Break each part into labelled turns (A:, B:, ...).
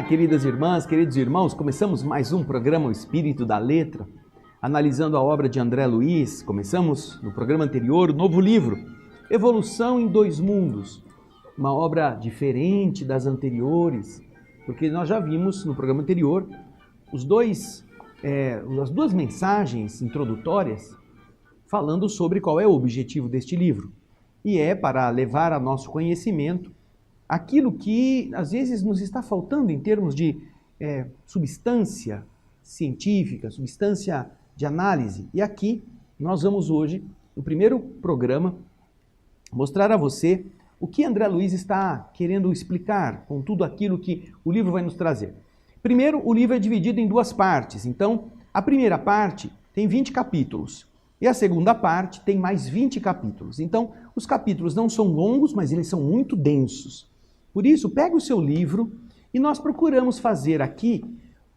A: queridas irmãs, queridos irmãos, começamos mais um programa O Espírito da Letra, analisando a obra de André Luiz. Começamos no programa anterior o novo livro, Evolução em Dois Mundos, uma obra diferente das anteriores, porque nós já vimos no programa anterior as duas mensagens introdutórias falando sobre qual é o objetivo deste livro, e é para levar a nosso conhecimento aquilo que às vezes nos está faltando em termos de substância científica, substância de análise. E aqui nós vamos hoje, no primeiro programa, mostrar a você o que André Luiz está querendo explicar com tudo aquilo que o livro vai nos trazer. Primeiro, o livro é dividido em duas partes. Então, a primeira parte tem 20 capítulos e a segunda parte tem mais 20 capítulos. Então, os capítulos não são longos, mas eles são muito densos. Por isso, pega o seu livro e nós procuramos fazer aqui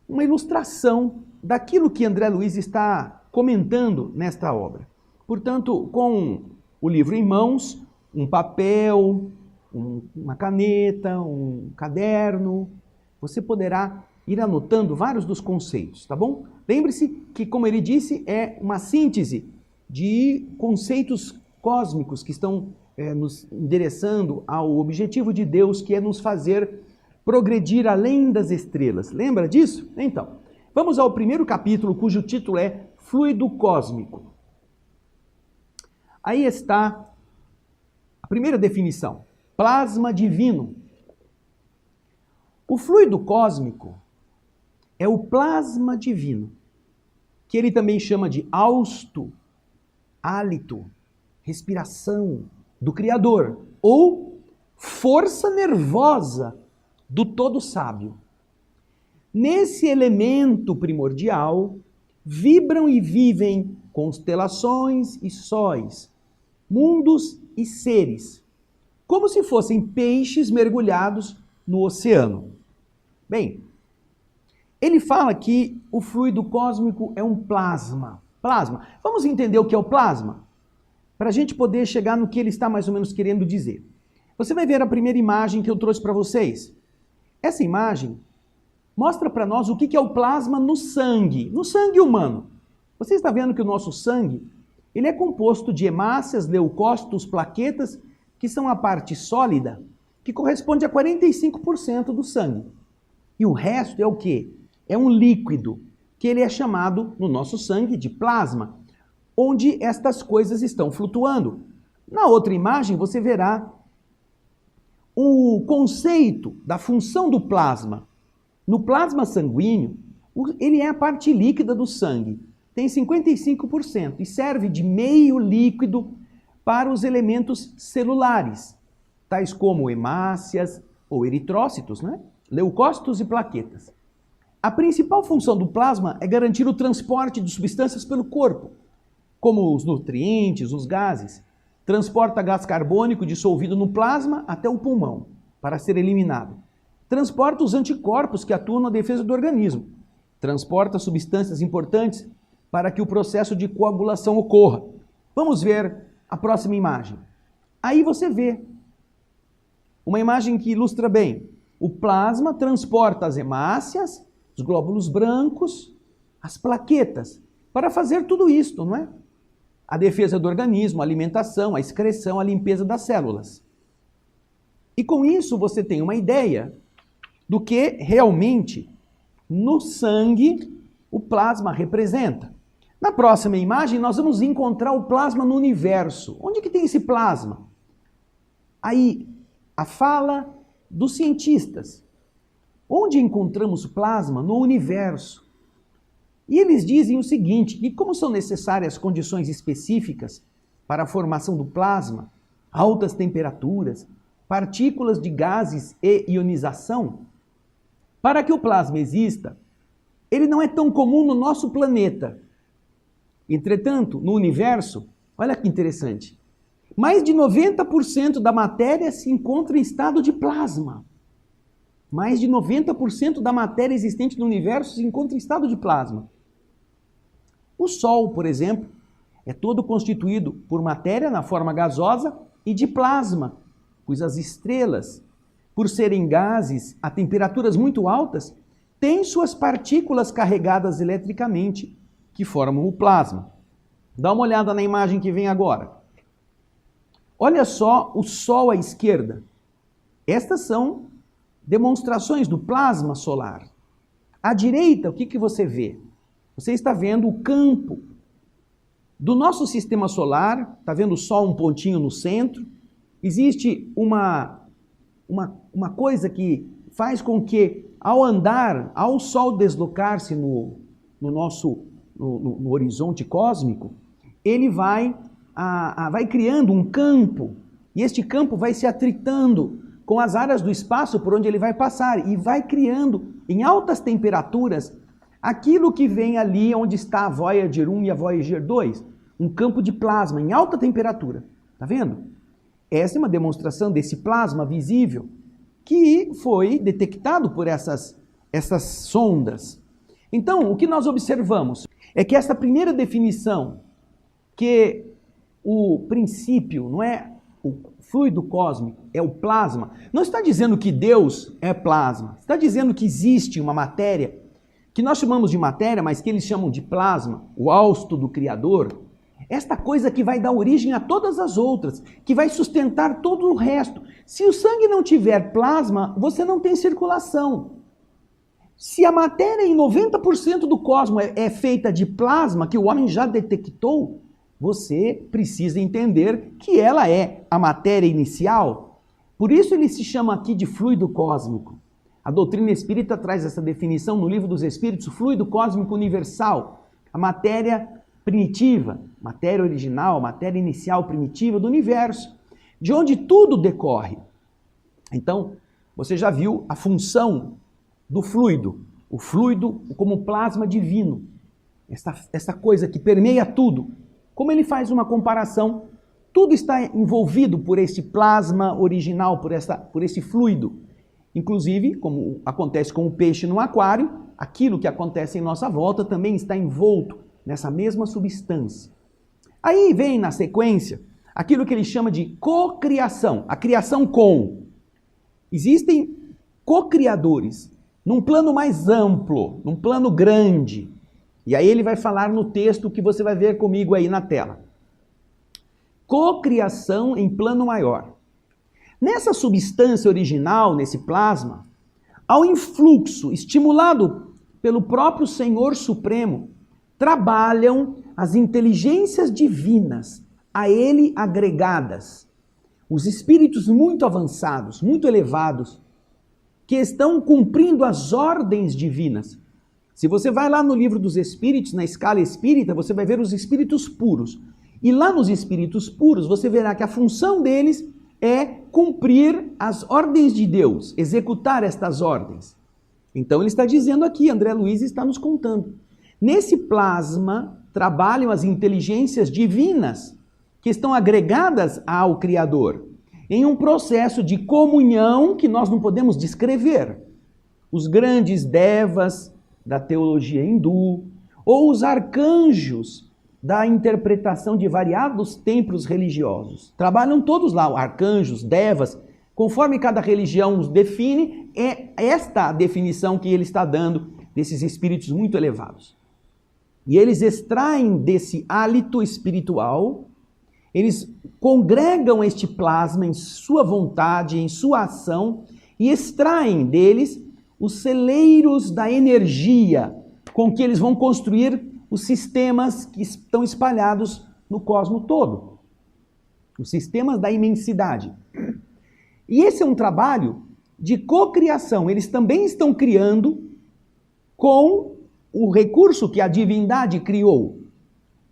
A: uma ilustração daquilo que André Luiz está comentando nesta obra. Portanto, com o livro em mãos, um papel, uma caneta, um caderno, você poderá ir anotando vários dos conceitos, tá bom? Lembre-se que, como ele disse, é uma síntese de conceitos cósmicos que estão nos endereçando ao objetivo de Deus, que é nos fazer progredir além das estrelas. Lembra disso? Então, vamos ao primeiro capítulo, cujo título é Fluido Cósmico. Aí está a primeira definição, plasma divino. O fluido cósmico é o plasma divino, que ele também chama de hausto, hálito, respiração do Criador, ou força nervosa do Todo Sábio. Nesse elemento primordial, vibram e vivem constelações e sóis, mundos e seres, como se fossem peixes mergulhados no oceano. Bem, ele fala que o fluido cósmico é um plasma. Plasma. Vamos entender o que é o plasma? Para a gente poder chegar no que ele está mais ou menos querendo dizer. Você vai ver a primeira imagem que eu trouxe para vocês. Essa imagem mostra para nós o que é o plasma no sangue humano. Você está vendo que o nosso sangue ele é composto de hemácias, leucócitos, plaquetas, que são a parte sólida, que corresponde a 45% do sangue. E o resto é o quê? É um líquido, que ele é chamado no nosso sangue de plasma, onde estas coisas estão flutuando. Na outra imagem você verá o conceito da função do plasma. No plasma sanguíneo, ele é a parte líquida do sangue, tem 55% e serve de meio líquido para os elementos celulares, tais como hemácias ou eritrócitos, né? Leucócitos e plaquetas. A principal função do plasma é garantir o transporte de substâncias pelo corpo, como os nutrientes, os gases. Transporta gás carbônico dissolvido no plasma até o pulmão, para ser eliminado. Transporta os anticorpos que atuam na defesa do organismo. Transporta substâncias importantes para que o processo de coagulação ocorra. Vamos ver a próxima imagem. Aí você vê uma imagem que ilustra bem. O plasma transporta as hemácias, os glóbulos brancos, as plaquetas, para fazer tudo isto, não é? A defesa do organismo, a alimentação, a excreção, a limpeza das células. E com isso você tem uma ideia do que realmente no sangue o plasma representa. Na próxima imagem nós vamos encontrar o plasma no universo. Onde que tem esse plasma? Aí a fala dos cientistas. Onde encontramos plasma? No universo. E eles dizem o seguinte, que como são necessárias condições específicas para a formação do plasma, altas temperaturas, partículas de gases e ionização, para que o plasma exista, ele não é tão comum no nosso planeta. Entretanto, no universo, olha que interessante, mais de 90% da matéria se encontra em estado de plasma. Mais de 90% da matéria existente no universo se encontra em estado de plasma. O Sol, por exemplo, é todo constituído por matéria na forma gasosa e de plasma, pois as estrelas, por serem gases a temperaturas muito altas, têm suas partículas carregadas eletricamente, que formam o plasma. Dá uma olhada na imagem que vem agora. Olha só o Sol à esquerda. Estas são demonstrações do plasma solar. À direita, o que você vê? Você está vendo o campo do nosso sistema solar, está vendo o Sol um pontinho no centro. Existe uma coisa que faz com que, ao andar, ao Sol deslocar-se no horizonte cósmico, ele vai criando um campo, e este campo vai se atritando com as áreas do espaço por onde ele vai passar, e vai criando, em altas temperaturas, aquilo que vem ali onde está a Voyager 1 e a Voyager 2, um campo de plasma em alta temperatura. Está vendo? Essa é uma demonstração desse plasma visível que foi detectado por essas sondas. Então, o que nós observamos é que essa primeira definição, que o princípio não é o fluido cósmico, é o plasma, não está dizendo que Deus é plasma, está dizendo que existe uma matéria, que nós chamamos de matéria, mas que eles chamam de plasma, o hausto do Criador, esta coisa que vai dar origem a todas as outras, que vai sustentar todo o resto. Se o sangue não tiver plasma, você não tem circulação. Se a matéria em 90% do cosmos é feita de plasma, que o homem já detectou, você precisa entender que ela é a matéria inicial. Por isso ele se chama aqui de fluido cósmico. A doutrina espírita traz essa definição no Livro dos Espíritos, fluido cósmico universal, a matéria primitiva, matéria original, matéria inicial primitiva do universo, de onde tudo decorre. Então, você já viu a função do fluido, o fluido como plasma divino, essa coisa que permeia tudo. Como ele faz uma comparação, tudo está envolvido por esse plasma original, por esse fluido. Inclusive, como acontece com o peixe no aquário, aquilo que acontece em nossa volta também está envolto nessa mesma substância. Aí vem na sequência aquilo que ele chama de cocriação, a criação com. Existem co-criadores num plano mais amplo, num plano grande. E aí ele vai falar no texto que você vai ver comigo aí na tela. Cocriação em plano maior. Nessa substância original, nesse plasma, ao influxo estimulado pelo próprio Senhor Supremo, trabalham as inteligências divinas a ele agregadas, os espíritos muito avançados, muito elevados, que estão cumprindo as ordens divinas. Se você vai lá no Livro dos Espíritos, na escala espírita, você vai ver os espíritos puros. E lá nos espíritos puros, você verá que a função deles é cumprir as ordens de Deus, executar estas ordens. Então ele está dizendo aqui, André Luiz está nos contando. Nesse plasma trabalham as inteligências divinas que estão agregadas ao Criador, em um processo de comunhão que nós não podemos descrever. Os grandes devas da teologia hindu, ou os arcanjos da interpretação de variados templos religiosos. Trabalham todos lá, arcanjos, devas, conforme cada religião os define, é esta a definição que ele está dando desses espíritos muito elevados. E eles extraem desse hálito espiritual, eles congregam este plasma em sua vontade, em sua ação, e extraem deles os celeiros da energia com que eles vão construir os sistemas que estão espalhados no cosmos todo. Os sistemas da imensidade. E esse é um trabalho de cocriação. Eles também estão criando com o recurso que a divindade criou.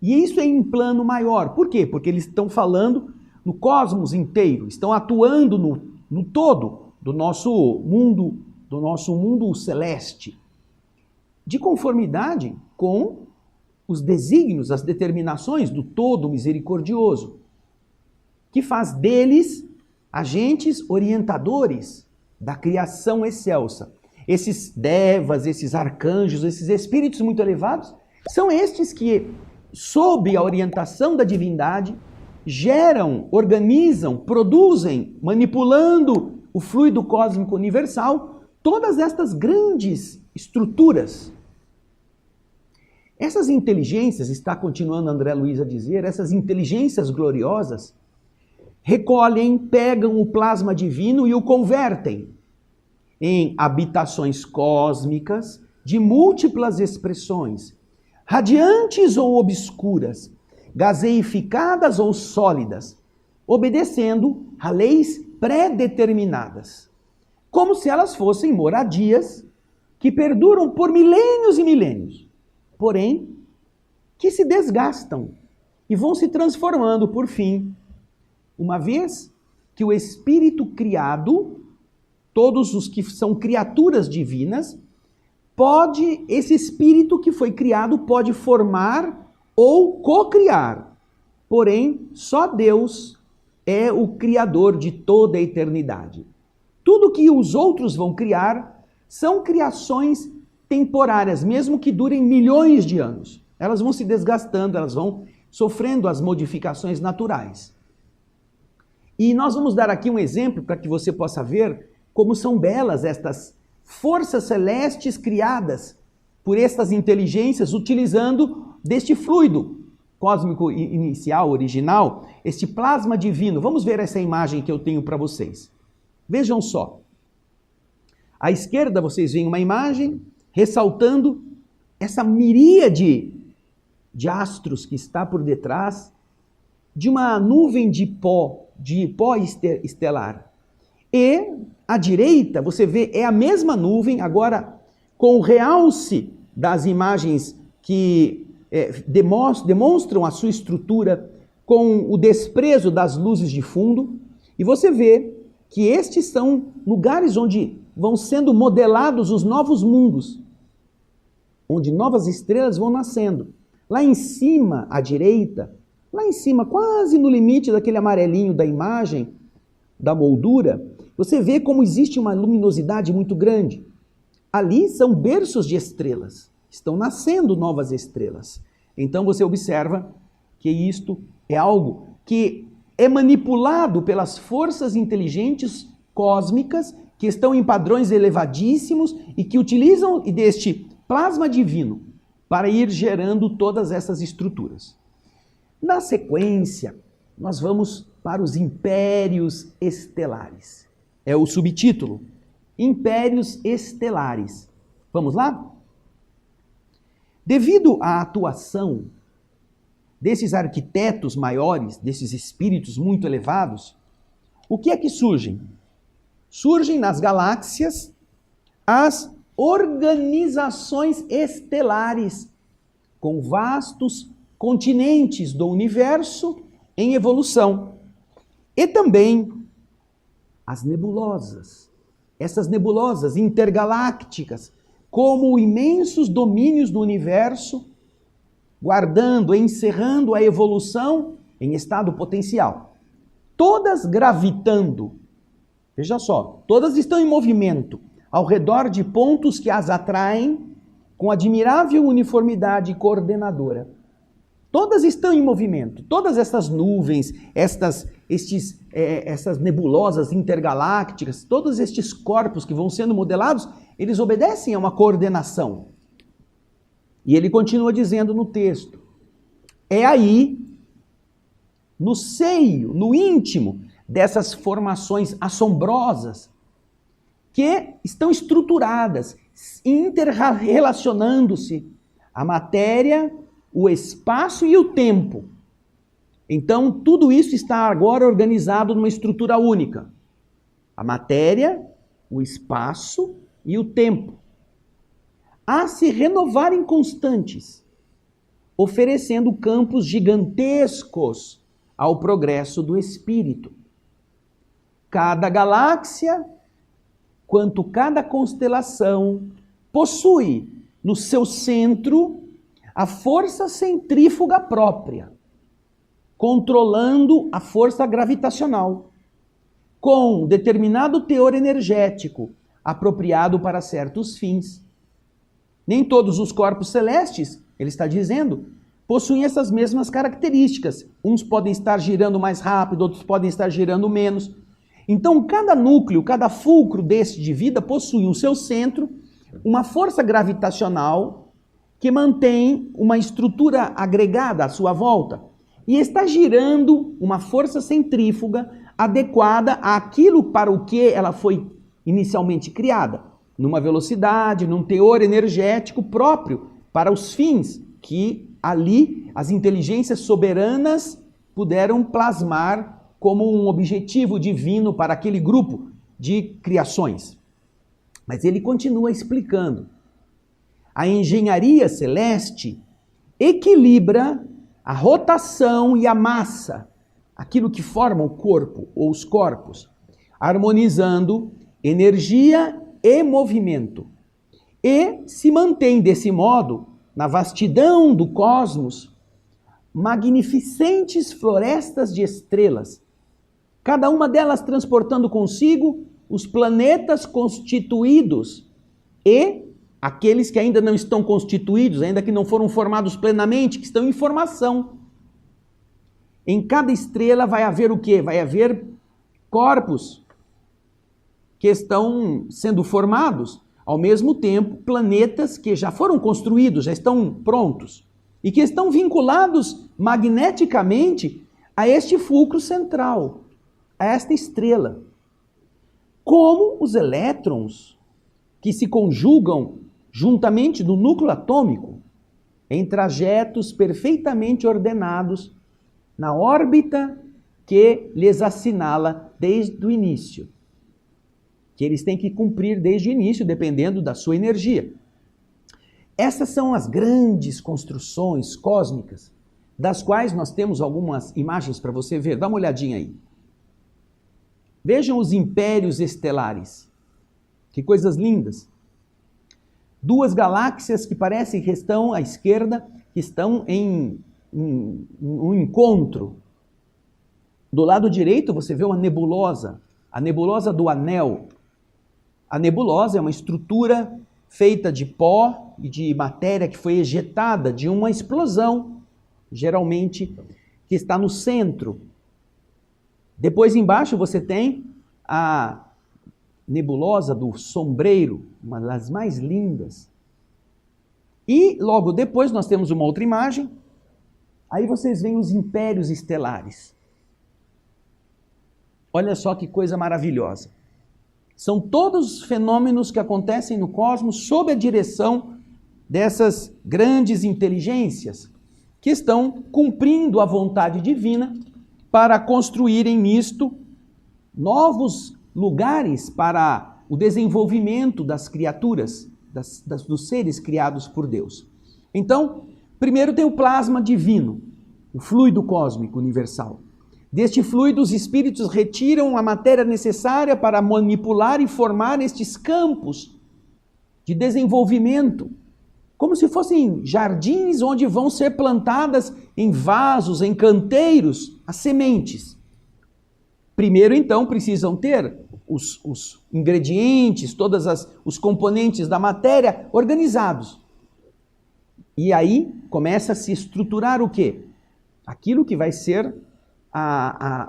A: E isso é em plano maior. Por quê? Porque eles estão falando no cosmos inteiro, estão atuando no todo do nosso mundo celeste, de conformidade com os desígnios, as determinações do todo misericordioso, que faz deles agentes orientadores da criação excelsa. Esses devas, esses arcanjos, esses espíritos muito elevados, são estes que, sob a orientação da divindade, geram, organizam, produzem, manipulando o fluido cósmico universal, todas estas grandes estruturas. Essas inteligências, está continuando André Luiz a dizer, essas inteligências gloriosas recolhem, pegam o plasma divino e o convertem em habitações cósmicas de múltiplas expressões, radiantes ou obscuras, gaseificadas ou sólidas, obedecendo a leis pré-determinadas, como se elas fossem moradias que perduram por milênios e milênios, porém que se desgastam e vão se transformando por fim, uma vez que o espírito criado, todos os que são criaturas divinas, esse espírito que foi criado pode formar ou co-criar. Porém, só Deus é o criador de toda a eternidade. Tudo que os outros vão criar são criações temporárias, mesmo que durem milhões de anos. Elas vão se desgastando, elas vão sofrendo as modificações naturais. E nós vamos dar aqui um exemplo para que você possa ver como são belas estas forças celestes criadas por estas inteligências utilizando deste fluido cósmico inicial, original, este plasma divino. Vamos ver essa imagem que eu tenho para vocês. Vejam só. À esquerda vocês veem uma imagem ressaltando essa miríade de astros que está por detrás de uma nuvem de pó estelar. E à direita, você vê, é a mesma nuvem, agora com o realce das imagens que demonstram a sua estrutura, com o desprezo das luzes de fundo, e você vê que estes são lugares onde vão sendo modelados os novos mundos, onde novas estrelas vão nascendo. Lá em cima, à direita, lá em cima, quase no limite daquele amarelinho da imagem, da moldura, você vê como existe uma luminosidade muito grande. Ali são berços de estrelas, estão nascendo novas estrelas. Então você observa que isto é algo que é manipulado pelas forças inteligentes cósmicas que estão em padrões elevadíssimos e que utilizam deste plasma divino para ir gerando todas essas estruturas. Na sequência, nós vamos para os impérios estelares. É o subtítulo, Impérios Estelares. Vamos lá? Devido à atuação desses arquitetos maiores, desses espíritos muito elevados, o que é que surgem? Surgem nas galáxias as organizações estelares, com vastos continentes do universo em evolução. E também as nebulosas, essas nebulosas intergalácticas, como imensos domínios do universo, guardando, encerrando a evolução em estado potencial. Todas gravitando, veja só, todas estão em movimento, ao redor de pontos que as atraem com admirável uniformidade coordenadora. Todas estão em movimento, todas essas nuvens, essas nebulosas intergalácticas, todos estes corpos que vão sendo modelados, eles obedecem a uma coordenação. E ele continua dizendo no texto, é aí, no seio, no íntimo dessas formações assombrosas, que estão estruturadas, interrelacionando-se a matéria, o espaço e o tempo. Então, tudo isso está agora organizado numa estrutura única. A matéria, o espaço e o tempo. A se renovarem constantes, oferecendo campos gigantescos ao progresso do espírito. Cada galáxia, quanto cada constelação, possui no seu centro a força centrífuga própria, controlando a força gravitacional, com determinado teor energético apropriado para certos fins. Nem todos os corpos celestes, ele está dizendo, possuem essas mesmas características. Uns podem estar girando mais rápido, outros podem estar girando menos. Então, cada núcleo, cada fulcro deste de vida possui no seu centro uma força gravitacional que mantém uma estrutura agregada à sua volta e está girando uma força centrífuga adequada àquilo para o que ela foi inicialmente criada, numa velocidade, num teor energético próprio para os fins que ali as inteligências soberanas puderam plasmar como um objetivo divino para aquele grupo de criações. Mas ele continua explicando. A engenharia celeste equilibra a rotação e a massa, aquilo que forma o corpo ou os corpos, harmonizando energia e movimento. E se mantém desse modo, na vastidão do cosmos, magnificentes florestas de estrelas, cada uma delas transportando consigo os planetas constituídos e aqueles que ainda não estão constituídos, ainda que não foram formados plenamente, que estão em formação. Em cada estrela vai haver o quê? Vai haver corpos que estão sendo formados, ao mesmo tempo, planetas que já foram construídos, já estão prontos, e que estão vinculados magneticamente a este fulcro central, a esta estrela. Como os elétrons que se conjugam juntamente no núcleo atômico em trajetos perfeitamente ordenados na órbita que lhes assinala desde o início, que eles têm que cumprir desde o início, dependendo da sua energia. Essas são as grandes construções cósmicas, das quais nós temos algumas imagens para você ver. Dá uma olhadinha aí. Vejam os impérios estelares. Que coisas lindas. Duas galáxias que parecem que estão à esquerda, que estão em um encontro. Do lado direito você vê uma nebulosa, a nebulosa do Anel. A nebulosa é uma estrutura feita de pó e de matéria que foi ejetada de uma explosão, geralmente que está no centro. Depois embaixo você tem a nebulosa do Sombreiro, uma das mais lindas. E logo depois nós temos uma outra imagem, aí vocês veem os impérios estelares. Olha só que coisa maravilhosa. São todos os fenômenos que acontecem no cosmos sob a direção dessas grandes inteligências que estão cumprindo a vontade divina para construírem nisto novos lugares para o desenvolvimento das criaturas, dos seres criados por Deus. Então, primeiro tem o plasma divino, o fluido cósmico universal. Deste fluido, os espíritos retiram a matéria necessária para manipular e formar estes campos de desenvolvimento, como se fossem jardins onde vão ser plantadas em vasos, em canteiros, as sementes. Primeiro, então, precisam ter os ingredientes, os componentes da matéria organizados. E aí começa a se estruturar o quê? Aquilo que vai ser,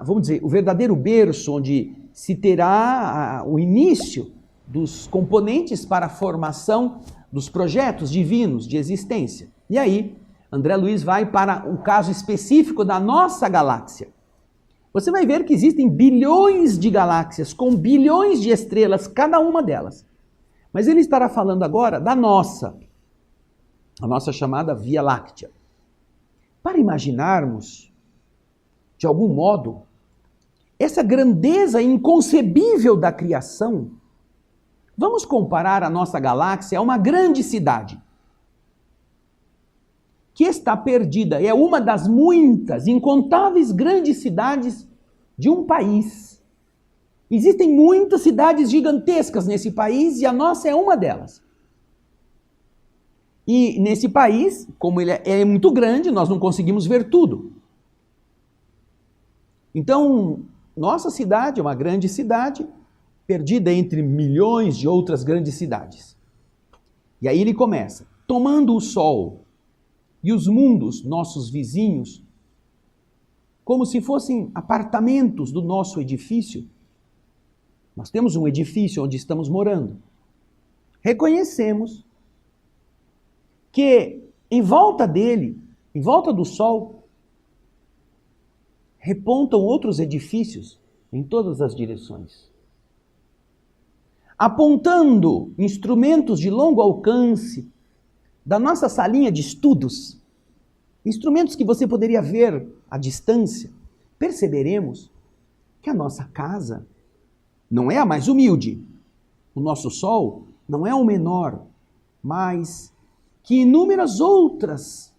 A: vamos dizer, o verdadeiro berço, onde se terá o início dos componentes para a formação dos projetos divinos de existência. E aí, André Luiz vai para o caso específico da nossa galáxia. Você vai ver que existem bilhões de galáxias com bilhões de estrelas, cada uma delas. Mas ele estará falando agora da nossa, a nossa chamada Via Láctea. Para imaginarmos, de algum modo, essa grandeza inconcebível da criação, vamos comparar a nossa galáxia a uma grande cidade que está perdida. É uma das muitas, incontáveis grandes cidades de um país. Existem muitas cidades gigantescas nesse país e a nossa é uma delas. E nesse país, como ele é muito grande, nós não conseguimos ver tudo. Então, nossa cidade é uma grande cidade, perdida entre milhões de outras grandes cidades. E aí ele começa, tomando o Sol e os mundos, nossos vizinhos, como se fossem apartamentos do nosso edifício, Nós temos um edifício onde estamos morando. Reconhecemos que em volta dele, em volta do Sol, repontam outros edifícios em todas as direções, apontando instrumentos de longo alcance da nossa salinha de estudos, instrumentos que você poderia ver à distância. Perceberemos que a nossa casa não é a mais humilde, o nosso Sol não é o menor, mas que inúmeras outras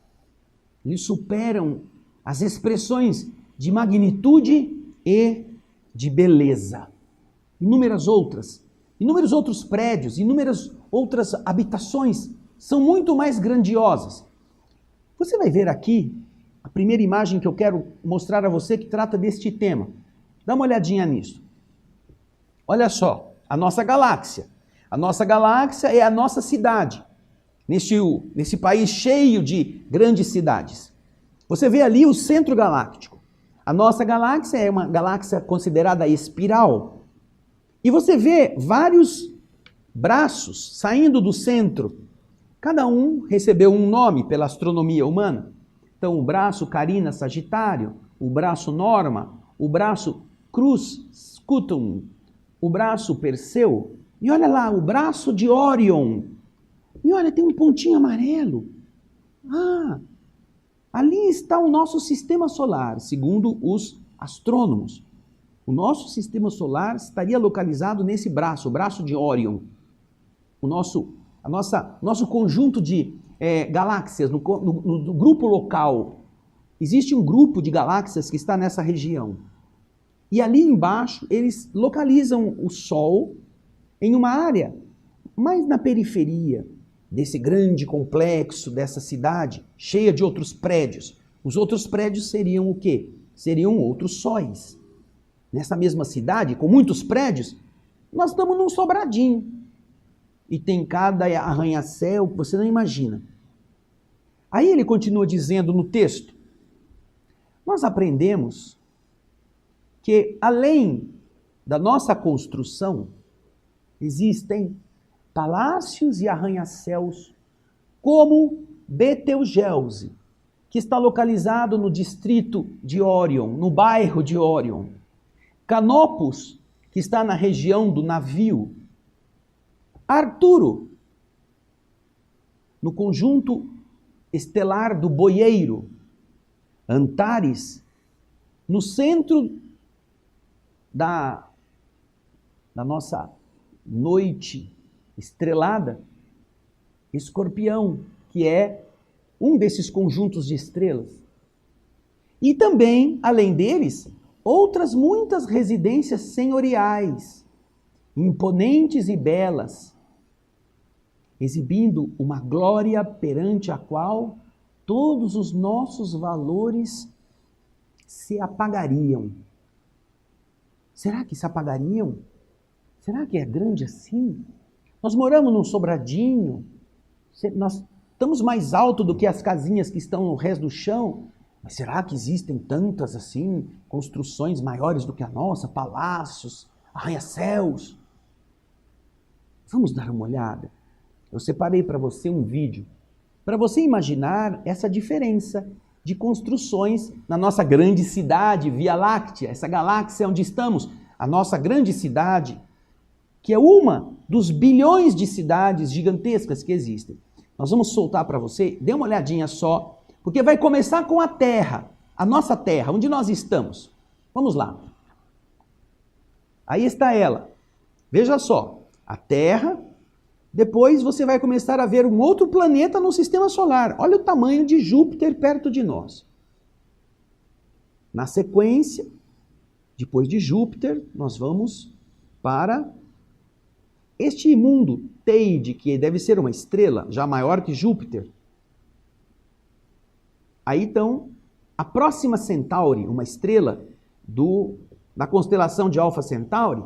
A: lhe superam as expressões de magnitude e de beleza. Inúmeros outros prédios, inúmeras outras habitações são muito mais grandiosas. Você vai ver aqui a primeira imagem que eu quero mostrar a você que trata deste tema. Dá uma olhadinha nisso. Olha só, a nossa galáxia. A nossa galáxia é a nossa cidade, nesse país cheio de grandes cidades. Você vê ali o centro galáctico. A nossa galáxia é uma galáxia considerada espiral. E você vê vários braços saindo do centro. Cada um recebeu um nome pela astronomia humana. Então, o braço Carina, Sagitário, o braço Norma, o braço Crux, Scutum, o braço Perseu. E olha lá, o braço de Órion. E olha, tem um pontinho amarelo. Ali está o nosso sistema solar, segundo os astrônomos. O nosso sistema solar estaria localizado nesse braço, o braço de Órion. Nosso conjunto de galáxias, no grupo local. Existe um grupo de galáxias que está nessa região. E ali embaixo, eles localizam o Sol em uma área mais na periferia desse grande complexo, dessa cidade, cheia de outros prédios. Os outros prédios seriam o quê? Seriam outros sóis. Nessa mesma cidade, com muitos prédios, nós estamos num sobradinho. E tem cada arranha-céu que você não imagina. Aí ele continua dizendo no texto, nós aprendemos que além da nossa construção, existem palácios e arranha-céus como Betelgeuse, que está localizado no distrito de Órion, no bairro de Órion. Canopus, que está na região do navio. Arturo, no conjunto estelar do Boieiro. Antares, no centro da nossa noite estrelada. Escorpião, que é um desses conjuntos de estrelas. E também, além deles, outras muitas residências senhoriais, imponentes e belas, exibindo uma glória perante a qual todos os nossos valores se apagariam. Será que se apagariam? Será que é grande assim? Nós moramos num sobradinho, nós estamos mais alto do que as casinhas que estão no resto do chão, mas será que existem tantas assim, construções maiores do que a nossa, palácios, arranha-céus? Vamos dar uma olhada. Eu separei para você um vídeo, para você imaginar essa diferença de construções na nossa grande cidade, Via Láctea, essa galáxia onde estamos, a nossa grande cidade, que é uma dos bilhões de cidades gigantescas que existem. Nós vamos soltar para você, dê uma olhadinha só, porque vai começar com a Terra, a nossa Terra, onde nós estamos. Vamos lá. Aí está ela. Veja só, a Terra. Depois você vai começar a ver um outro planeta no sistema solar. Olha o tamanho de Júpiter perto de nós. Na sequência, depois de Júpiter, nós vamos para este mundo Teide, que deve ser uma estrela já maior que Júpiter. Aí então, a próxima Centauri, uma estrela da constelação de Alfa Centauri.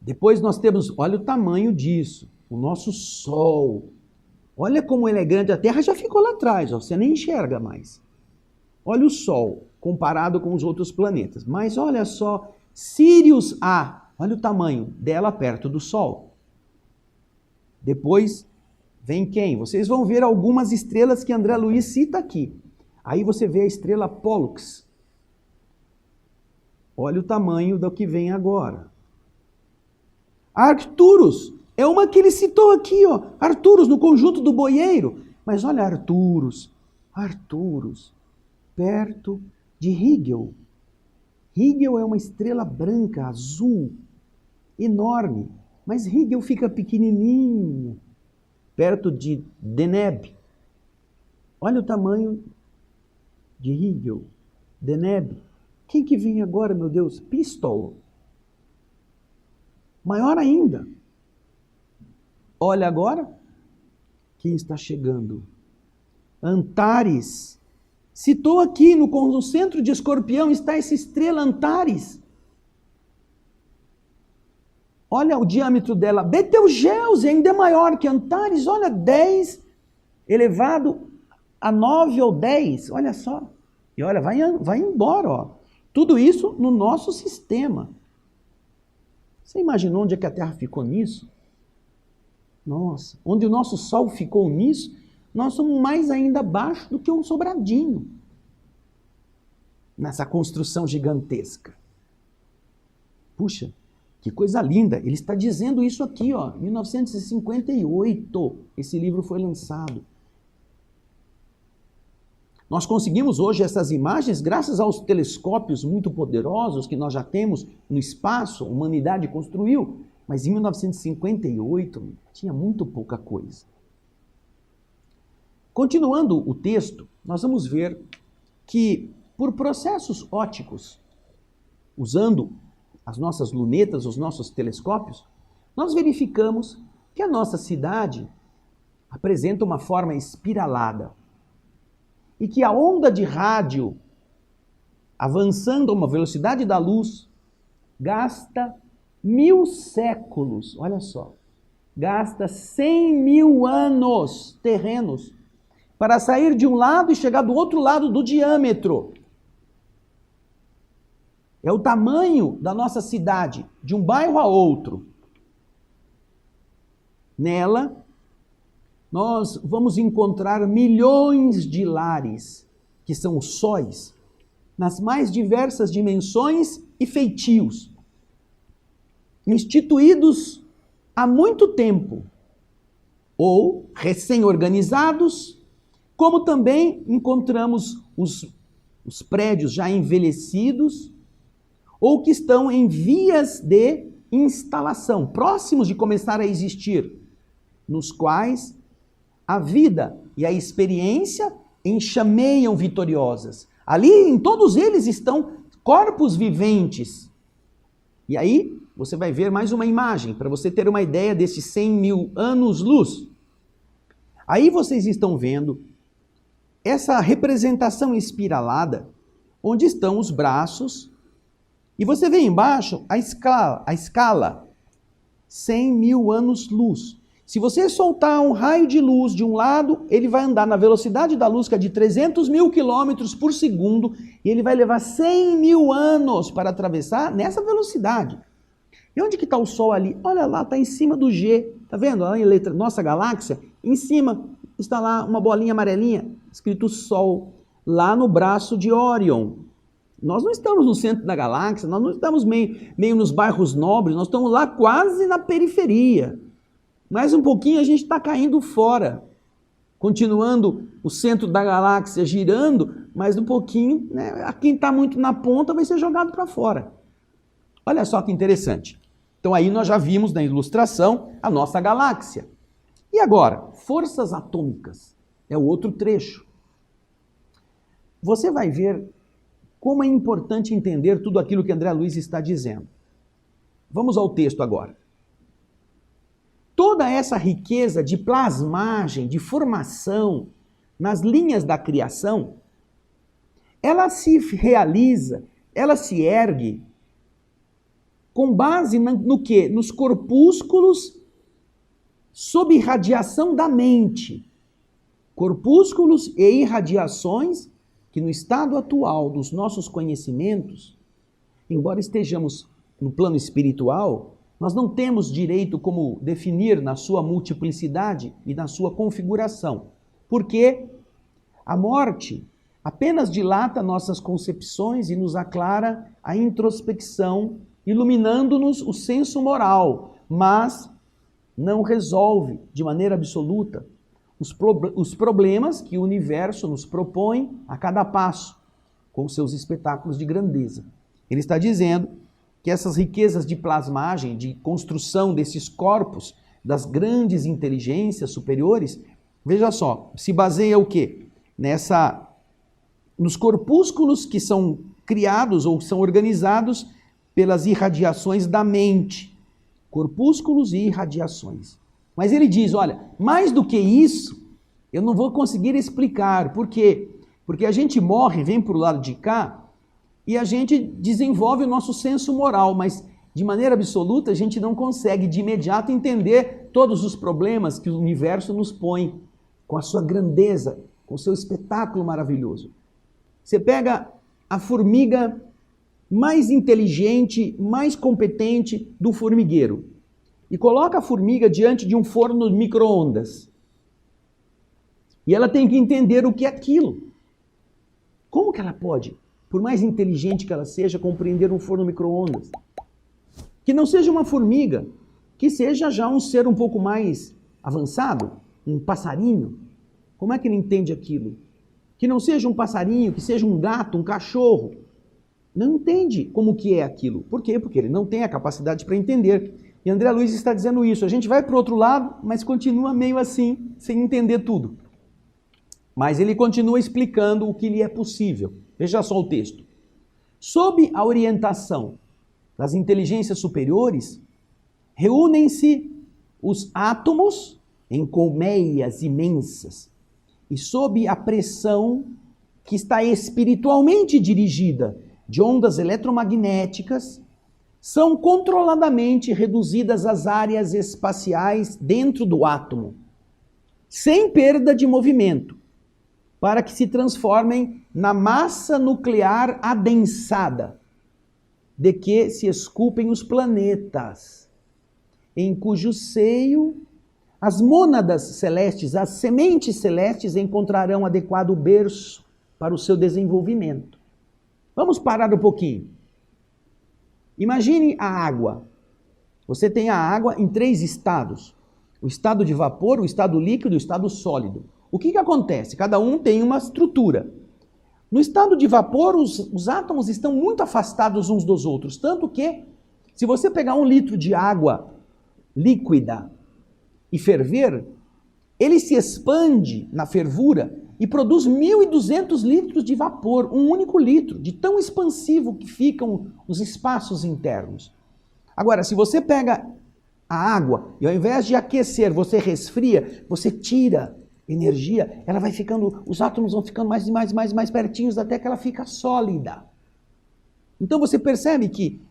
A: Depois nós temos, olha o tamanho disso, o nosso Sol. Olha como ele é grande, a Terra já ficou lá atrás, ó, você nem enxerga mais. Olha o Sol, comparado com os outros planetas. Mas olha só, Sirius A, olha o tamanho dela perto do Sol. Depois vem quem? Vocês vão ver algumas estrelas que André Luiz cita aqui. Aí você vê a estrela Pollux. Olha o tamanho do que vem agora. Arcturus é uma que ele citou aqui, ó. Arcturus no conjunto do Boieiro. Mas olha Arcturus, perto de Rigel. Rigel é uma estrela branca, azul, enorme. Mas Rigel fica pequenininho, perto de Deneb. Olha o tamanho de Rigel, Deneb. Quem que vem agora, meu Deus? Pistol. Maior ainda. Olha agora quem está chegando. Antares. Citou aqui no centro de Escorpião está essa estrela Antares. Olha o diâmetro dela. Betelgeuse ainda é maior que Antares. Olha, 10 elevado a 9 ou 10. Olha só. E olha, vai embora, ó. Tudo isso no nosso sistema. Você imaginou onde é que a Terra ficou nisso? Nossa, onde o nosso Sol ficou nisso, nós somos mais ainda abaixo do que um Sobradinho. Nessa construção gigantesca. Puxa, que coisa linda. Ele está dizendo isso aqui, ó, 1958. Esse livro foi lançado. Nós conseguimos hoje essas imagens graças aos telescópios muito poderosos que nós já temos no espaço, a humanidade construiu, mas em 1958 tinha muito pouca coisa. Continuando o texto, nós vamos ver que por processos ópticos, usando as nossas lunetas, os nossos telescópios, nós verificamos que a nossa cidade apresenta uma forma espiralada. E que a onda de rádio, avançando a uma velocidade da luz, gasta 1000 séculos, olha só, gasta 100.000 anos terrenos para sair de um lado e chegar do outro lado do diâmetro. É o tamanho da nossa cidade, de um bairro a outro. Nela, nós vamos encontrar milhões de lares, que são os sóis, nas mais diversas dimensões e feitios, instituídos há muito tempo, ou recém-organizados, como também encontramos os prédios já envelhecidos, ou que estão em vias de instalação, próximos de começar a existir, nos quais a vida e a experiência enxameiam vitoriosas. Ali, em todos eles, estão corpos viventes. E aí, você vai ver mais uma imagem, para você ter uma ideia desses 100.000 anos-luz. Aí vocês estão vendo essa representação espiralada, onde estão os braços, e você vê embaixo a escala 100.000 anos-luz. Se você soltar um raio de luz de um lado, ele vai andar na velocidade da luz, que é de 300.000 quilômetros por segundo, e ele vai levar 100.000 anos para atravessar nessa velocidade. E onde que está o Sol ali? Olha lá, está em cima do G. Está vendo? A letra, nossa galáxia, em cima está lá uma bolinha amarelinha, escrito Sol, lá no braço de Órion. Nós não estamos no centro da galáxia, nós não estamos meio nos bairros nobres, nós estamos lá quase na periferia. Mais um pouquinho a gente está caindo fora, continuando o centro da galáxia girando, mas um pouquinho, né, quem está muito na ponta vai ser jogado para fora. Olha só que interessante. Então aí nós já vimos na ilustração a nossa galáxia. E agora, forças atômicas, é o outro trecho. Você vai ver como é importante entender tudo aquilo que André Luiz está dizendo. Vamos ao texto agora. Toda essa riqueza de plasmagem, de formação nas linhas da criação, ela se realiza, ela se ergue com base no quê? Nos corpúsculos sob irradiação da mente. Corpúsculos e irradiações que no estado atual dos nossos conhecimentos embora estejamos no plano espiritual, nós não temos direito como definir na sua multiplicidade e na sua configuração. Porque a morte apenas dilata nossas concepções e nos aclara a introspecção, iluminando-nos o senso moral, mas não resolve de maneira absoluta os problemas que o universo nos propõe a cada passo, com seus espetáculos de grandeza. Ele está dizendo que essas riquezas de plasmagem, de construção desses corpos, das grandes inteligências superiores, veja só, se baseia o quê? Nos corpúsculos que são criados ou são organizados pelas irradiações da mente. Corpúsculos e irradiações. Mas ele diz, olha, mais do que isso, eu não vou conseguir explicar. Por quê? Porque a gente morre, vem para o lado de cá, e a gente desenvolve o nosso senso moral, mas de maneira absoluta a gente não consegue de imediato entender todos os problemas que o universo nos põe, com a sua grandeza, com o seu espetáculo maravilhoso. Você pega a formiga mais inteligente, mais competente do formigueiro e coloca a formiga diante de um forno de micro-ondas. E ela tem que entender o que é aquilo. Como que ela pode, por mais inteligente que ela seja, compreender um forno micro-ondas? Que não seja uma formiga, que seja já um ser um pouco mais avançado, um passarinho. Como é que ele entende aquilo? Que não seja um passarinho, que seja um gato, um cachorro. Não entende como que é aquilo. Por quê? Porque ele não tem a capacidade para entender. E André Luiz está dizendo isso. A gente vai para o outro lado, mas continua meio assim, sem entender tudo. Mas ele continua explicando o que lhe é possível. Veja só o texto. Sob a orientação das inteligências superiores, reúnem-se os átomos em colmeias imensas e sob a pressão que está espiritualmente dirigida de ondas eletromagnéticas, são controladamente reduzidas as áreas espaciais dentro do átomo, sem perda de movimento, para que se transformem na massa nuclear adensada, de que se esculpem os planetas, em cujo seio as mônadas celestes, as sementes celestes encontrarão adequado berço para o seu desenvolvimento. Vamos parar um pouquinho. Imagine a água. Você tem a água em 3 estados. O estado de vapor, o estado líquido e o estado sólido. O que acontece? Cada um tem uma estrutura. No estado de vapor, os átomos estão muito afastados uns dos outros. Tanto que, se você pegar 1 litro de água líquida e ferver, ele se expande na fervura e produz 1.200 litros de vapor, um único litro, de tão expansivo que ficam os espaços internos. Agora, se você pega a água e ao invés de aquecer, você resfria, você tira energia, ela vai ficando, os átomos vão ficando mais e mais pertinhos até que ela fica sólida. Então você percebe que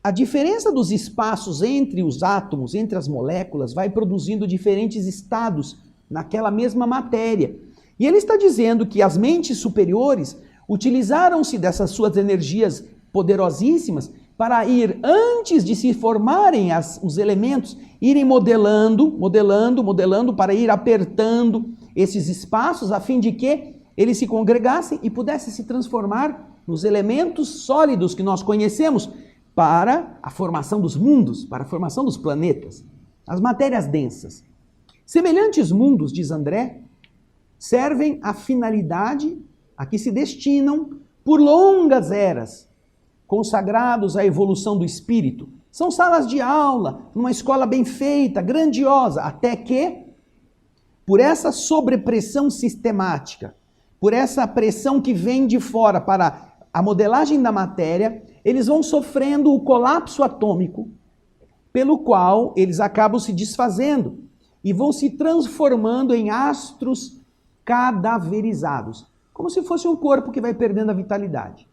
A: a diferença dos espaços entre os átomos, entre as moléculas, vai produzindo diferentes estados naquela mesma matéria. E ele está dizendo que as mentes superiores utilizaram-se dessas suas energias poderosíssimas para ir, antes de se formarem os elementos, irem modelando, para ir apertando esses espaços, a fim de que eles se congregassem e pudessem se transformar nos elementos sólidos que nós conhecemos para a formação dos mundos, para a formação dos planetas, as matérias densas. Semelhantes mundos, diz André, servem à finalidade a que se destinam por longas eras, consagrados à evolução do espírito. São salas de aula, numa escola bem feita, grandiosa, até que, por essa sobrepressão sistemática, por essa pressão que vem de fora para a modelagem da matéria, eles vão sofrendo o colapso atômico, pelo qual eles acabam se desfazendo e vão se transformando em astros cadaverizados, como se fosse um corpo que vai perdendo a vitalidade,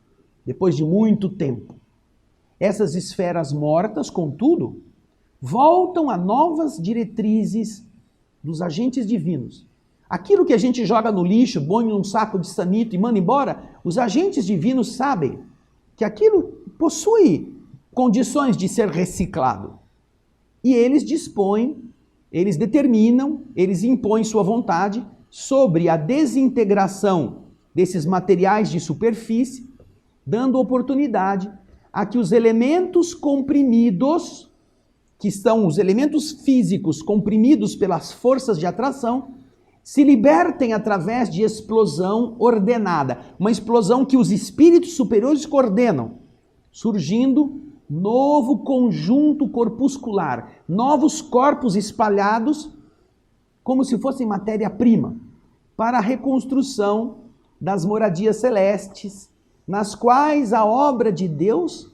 A: depois de muito tempo. Essas esferas mortas, contudo, voltam a novas diretrizes dos agentes divinos. Aquilo que a gente joga no lixo, põe num saco de sanito e manda embora, os agentes divinos sabem que aquilo possui condições de ser reciclado. E eles dispõem, eles determinam, eles impõem sua vontade sobre a desintegração desses materiais de superfície, dando oportunidade a que os elementos comprimidos, que são os elementos físicos comprimidos pelas forças de atração, se libertem através de explosão ordenada. Uma explosão que os espíritos superiores coordenam, surgindo novo conjunto corpuscular, novos corpos espalhados, como se fossem matéria-prima, para a reconstrução das moradias celestes, nas quais a obra de Deus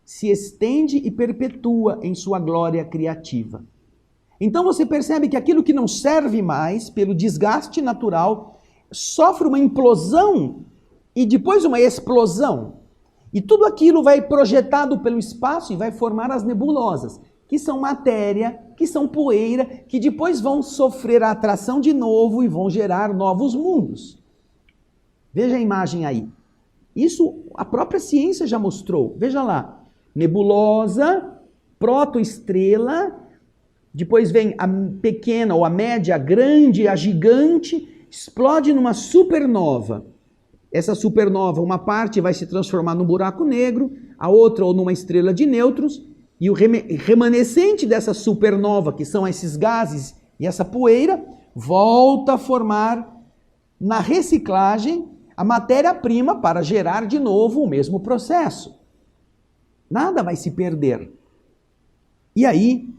A: se estende e perpetua em sua glória criativa. Então você percebe que aquilo que não serve mais, pelo desgaste natural, sofre uma implosão e depois uma explosão. E tudo aquilo vai projetado pelo espaço e vai formar as nebulosas, que são matéria, que são poeira, que depois vão sofrer a atração de novo e vão gerar novos mundos. Veja a imagem aí. Isso a própria ciência já mostrou. Veja lá. Nebulosa, protoestrela, depois vem a pequena ou a média, a grande, a gigante, explode numa supernova. Essa supernova, uma parte vai se transformar num buraco negro, a outra ou numa estrela de nêutrons, e o remanescente dessa supernova, que são esses gases e essa poeira, volta a formar na reciclagem a matéria-prima para gerar de novo o mesmo processo. Nada vai se perder. E aí,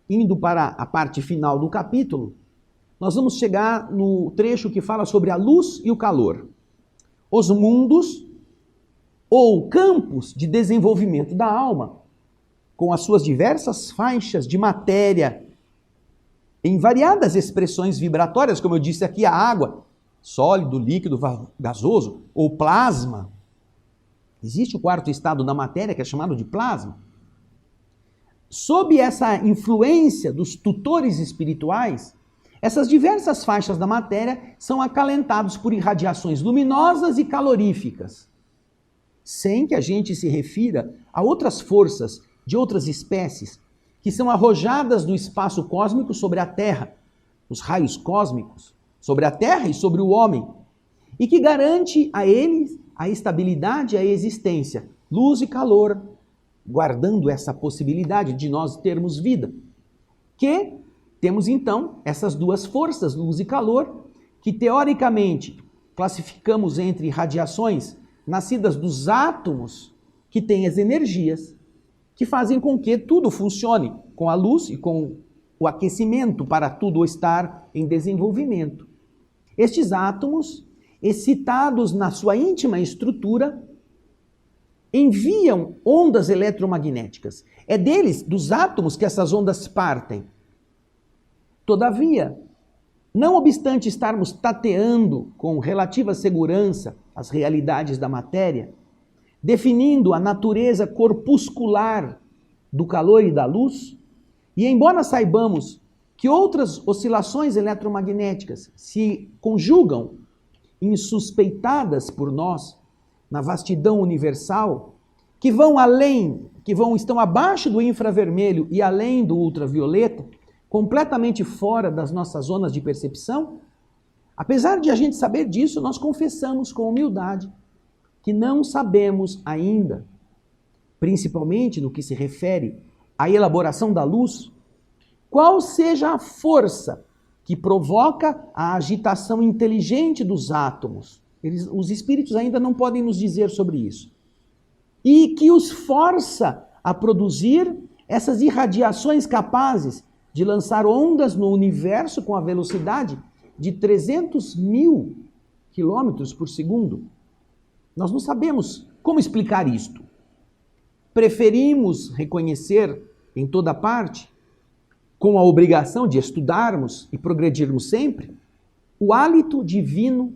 A: indo para a parte final do capítulo, nós vamos chegar no trecho que fala sobre a luz e o calor. Os mundos ou campos de desenvolvimento da alma, com as suas diversas faixas de matéria, em variadas expressões vibratórias, como eu disse aqui, a água, sólido, líquido, gasoso, ou plasma. Existe o quarto estado da matéria, que é chamado de plasma. Sob essa influência dos tutores espirituais, essas diversas faixas da matéria são acalentados por irradiações luminosas e caloríficas, sem que a gente se refira a outras forças de outras espécies que são arrojadas do espaço cósmico sobre a Terra, os raios cósmicos, sobre a Terra e sobre o homem, e que garante a eles a estabilidade e a existência, luz e calor, guardando essa possibilidade de nós termos vida. Que temos então essas duas forças, luz e calor, que teoricamente classificamos entre radiações nascidas dos átomos que têm as energias, que fazem com que tudo funcione com a luz e com o aquecimento para tudo estar em desenvolvimento. Estes átomos, excitados na sua íntima estrutura, enviam ondas eletromagnéticas. É deles, dos átomos, que essas ondas partem. Todavia, não obstante estarmos tateando com relativa segurança as realidades da matéria, definindo a natureza corpuscular do calor e da luz, e embora saibamos que outras oscilações eletromagnéticas se conjugam insuspeitadas por nós na vastidão universal, que vão além, estão abaixo do infravermelho e além do ultravioleta, completamente fora das nossas zonas de percepção, apesar de a gente saber disso, nós confessamos com humildade que não sabemos ainda, principalmente no que se refere à elaboração da luz, qual seja a força que provoca a agitação inteligente dos átomos. Os espíritos ainda não podem nos dizer sobre isso. E que os força a produzir essas irradiações capazes de lançar ondas no universo com a velocidade de 300 mil quilômetros por segundo. Nós não sabemos como explicar isto. Preferimos reconhecer em toda parte, com a obrigação de estudarmos e progredirmos sempre, o hálito divino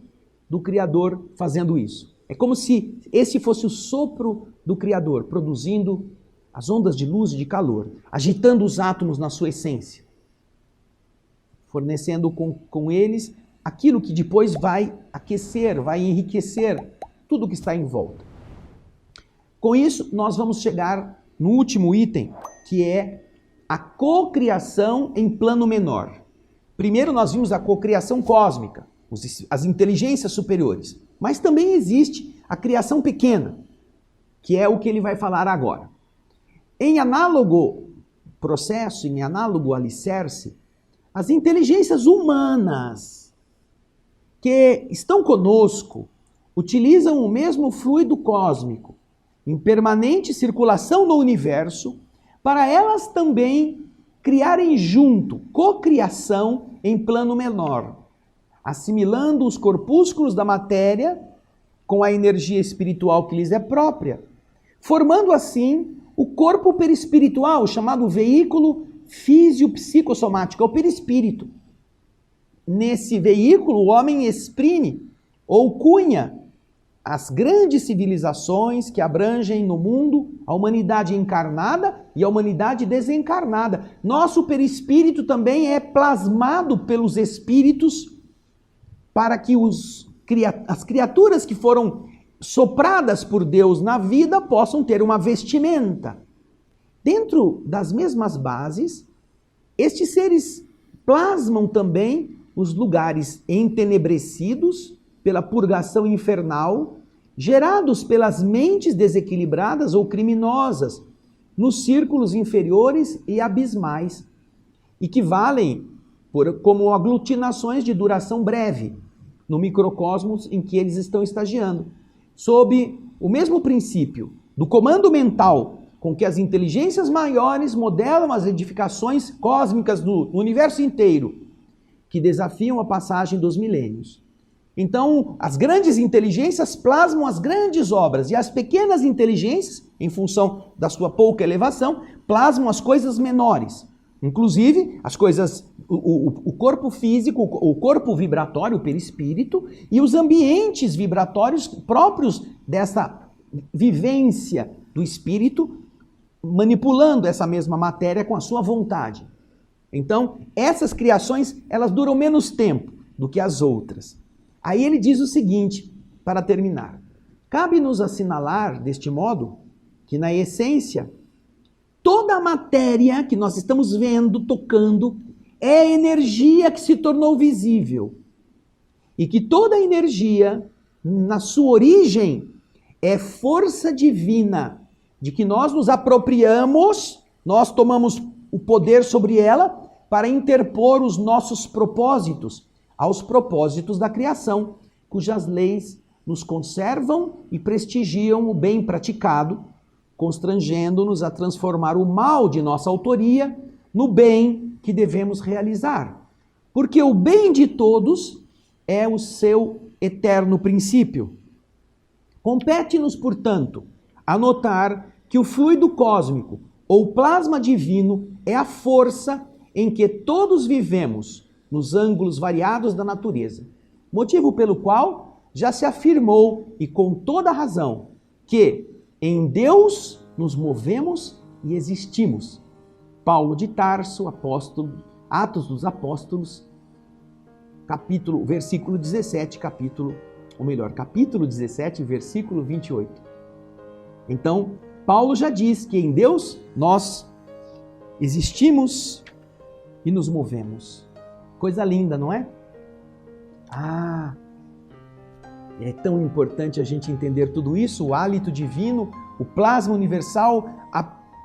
A: do Criador fazendo isso. É como se esse fosse o sopro do Criador, produzindo as ondas de luz e de calor, agitando os átomos na sua essência, fornecendo com eles aquilo que depois vai aquecer, vai enriquecer tudo que está em volta. Com isso, nós vamos chegar no último item, que é a cocriação em plano menor. Primeiro nós vimos a cocriação cósmica, as inteligências superiores. Mas também existe a criação pequena, que é o que ele vai falar agora. Em análogo processo, em análogo alicerce, as inteligências humanas que estão conosco utilizam o mesmo fluido cósmico em permanente circulação no universo para elas também criarem junto, cocriação em plano menor, assimilando os corpúsculos da matéria com a energia espiritual que lhes é própria, formando assim o corpo perispiritual, chamado veículo físio-psicossomático, é o perispírito. Nesse veículo, o homem exprime ou cunha as grandes civilizações que abrangem no mundo a humanidade encarnada e a humanidade desencarnada. Nosso perispírito também é plasmado pelos espíritos para que as criaturas que foram sopradas por Deus na vida possam ter uma vestimenta. Dentro das mesmas bases, estes seres plasmam também os lugares entenebrecidos pela purgação infernal, gerados pelas mentes desequilibradas ou criminosas, nos círculos inferiores e abismais, e que valem como aglutinações de duração breve, no microcosmos em que eles estão estagiando, sob o mesmo princípio do comando mental com que as inteligências maiores modelam as edificações cósmicas do universo inteiro, que desafiam a passagem dos milênios. Então, as grandes inteligências plasmam as grandes obras e as pequenas inteligências, em função da sua pouca elevação, plasmam as coisas menores. Inclusive, as coisas, o corpo físico, o corpo vibratório, o perispírito, e os ambientes vibratórios próprios dessa vivência do espírito, manipulando essa mesma matéria com a sua vontade. Então, essas criações, elas duram menos tempo do que as outras. Aí ele diz o seguinte, para terminar. Cabe-nos assinalar, deste modo, que na essência, toda a matéria que nós estamos vendo, tocando, é energia que se tornou visível. E que toda energia, na sua origem, é força divina, de que nós nos apropriamos, nós tomamos o poder sobre ela para interpor os nossos propósitos aos propósitos da criação, cujas leis nos conservam e prestigiam o bem praticado, constrangendo-nos a transformar o mal de nossa autoria no bem que devemos realizar. Porque o bem de todos é o seu eterno princípio. Compete-nos, portanto, anotar que o fluido cósmico ou plasma divino é a força em que todos vivemos nos ângulos variados da natureza, motivo pelo qual já se afirmou, e com toda razão, que em Deus nos movemos e existimos. Paulo de Tarso, apóstolo, Atos dos Apóstolos, versículo 17, capítulo 17, versículo 28. Então, Paulo já diz que em Deus nós existimos e nos movemos. Coisa linda, não é? É tão importante a gente entender tudo isso, o hálito divino, o plasma universal,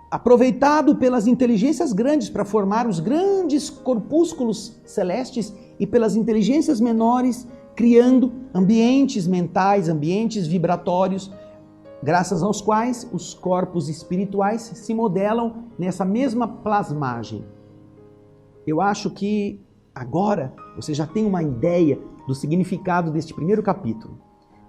A: aproveitado pelas inteligências grandes para formar os grandes corpúsculos celestes e pelas inteligências menores, criando ambientes mentais, ambientes vibratórios, graças aos quais os corpos espirituais se modelam nessa mesma plasmagem. Eu acho que agora você já tem uma ideia do significado deste primeiro capítulo.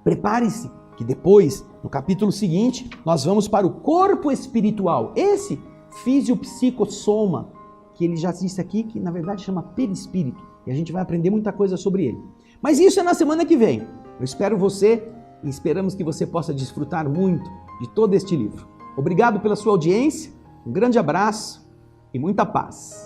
A: Prepare-se que depois, no capítulo seguinte, nós vamos para o corpo espiritual. Esse físio-psicossoma, que ele já disse aqui, que na verdade chama perispírito. E a gente vai aprender muita coisa sobre ele. Mas isso é na semana que vem. Eu espero você e esperamos que você possa desfrutar muito de todo este livro. Obrigado pela sua audiência, um grande abraço e muita paz.